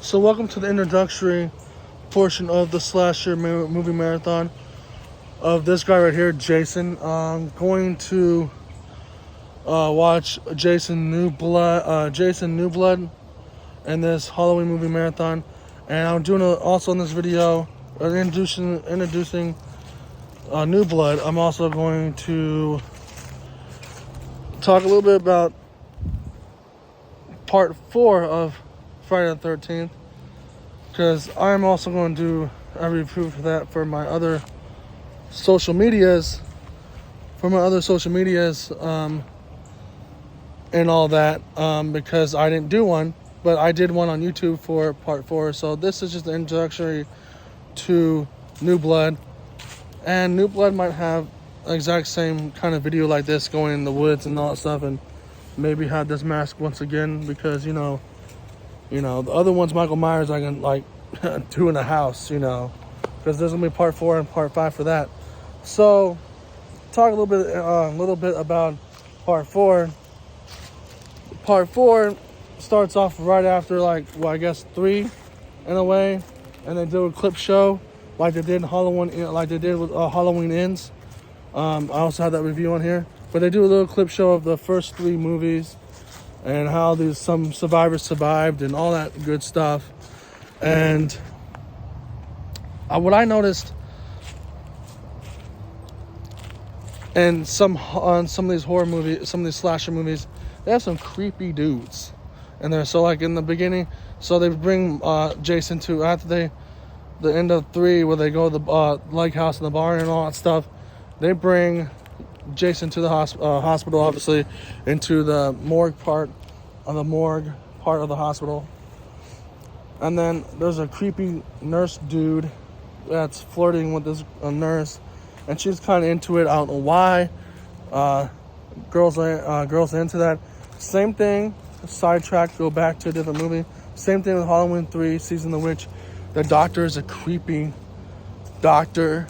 So welcome to the introductory portion of the slasher movie marathon of this guy right here, Jason. I'm going to watch Jason New Blood in this Halloween movie marathon, and I'm doing also in this video introducing New Blood. I'm also going to talk a little bit about part 4 of Friday the 13th, because I'm also going to do a review for that for my other social medias, and all that, because I didn't do one, but I did one on YouTube for part 4. So this is just the introductory to New Blood, and New Blood might have the exact same kind of video like this, going in the woods and all that stuff, and maybe have this mask once again, because you know the other ones, Michael Myers, I can like do in the house, because there's gonna be part 4 and part 5 for that. So talk a little bit about part 4. Part 4 starts off right after, I guess 3 in a way, and they do a clip show like they did with Halloween Ends. I also have that review on here, but they do a little clip show of the first 3 movies and how some survivors survived and all that good stuff. And what I noticed on some of these horror movies, some of these slasher movies, they have some creepy dudes in there. So like in the beginning, so they bring Jason to, after the end of 3, where they go to the lake house and the barn and all that stuff, they bring Jason to the hospital, obviously, into the morgue part of the hospital. And then there's a creepy nurse dude that's flirting with this nurse, and she's kind of into it. I don't know why. Girls are into that. Same thing. Sidetrack. Go back to a different movie. Same thing with Halloween 3, Season of the Witch. The doctor is a creepy doctor.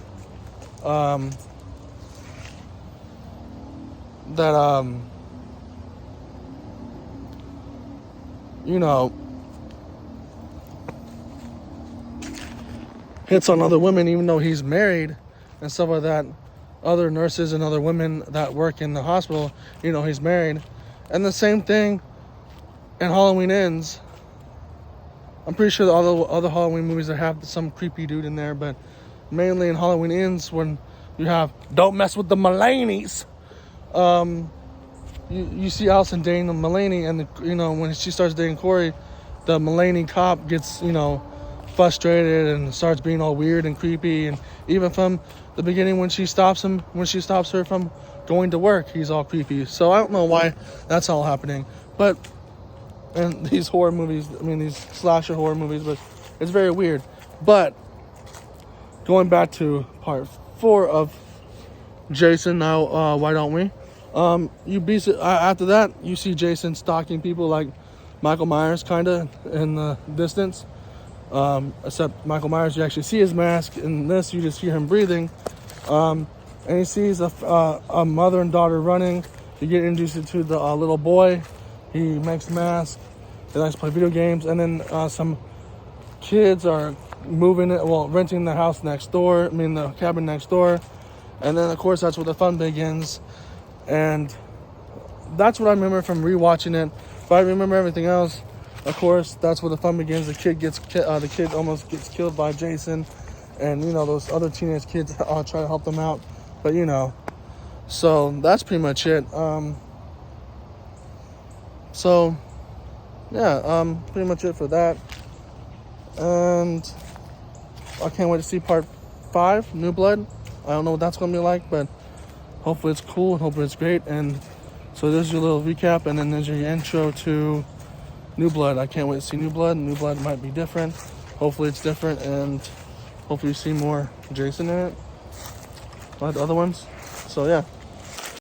Hits on other women, even though he's married and stuff like that. Other nurses and other women that work in the hospital, he's married. And the same thing in Halloween Ends. I'm pretty sure the other Halloween movies that have some creepy dude in there, but mainly in Halloween Ends, when you have "Don't mess with the Mulaney's," you see Allison dating the Mulaney, and when she starts dating Corey, the Mulaney cop gets frustrated and starts being all weird and creepy. And even from the beginning, when she stops her from going to work, he's all creepy. So I don't know why that's all happening, but in these horror movies, these slasher horror movies, but it's very weird. But going back to part 4 of Jason now, why don't we? After that, you see Jason stalking people like Michael Myers, kind of in the distance. Except Michael Myers, you actually see his mask. In this, you just hear him breathing. And he sees a mother and daughter running. You get introduced to the little boy. He makes masks. They like to play video games. And then some kids are renting the house next door. The cabin next door. And then, of course, that's where the fun begins. And that's what I remember from rewatching it. If I remember everything else, of course, that's where the fun begins. The kid almost gets killed by Jason, and those other teenage kids try to help them out. But so that's pretty much it. Pretty much it for that. And I can't wait to see part 5, New Blood. I don't know what that's gonna be like, but hopefully it's cool and hopefully it's great. And so there's your little recap, and then there's your intro to New Blood. I can't wait to see New Blood. New Blood might be different. Hopefully it's different, and hopefully you see more Jason in it, like the other ones. So yeah.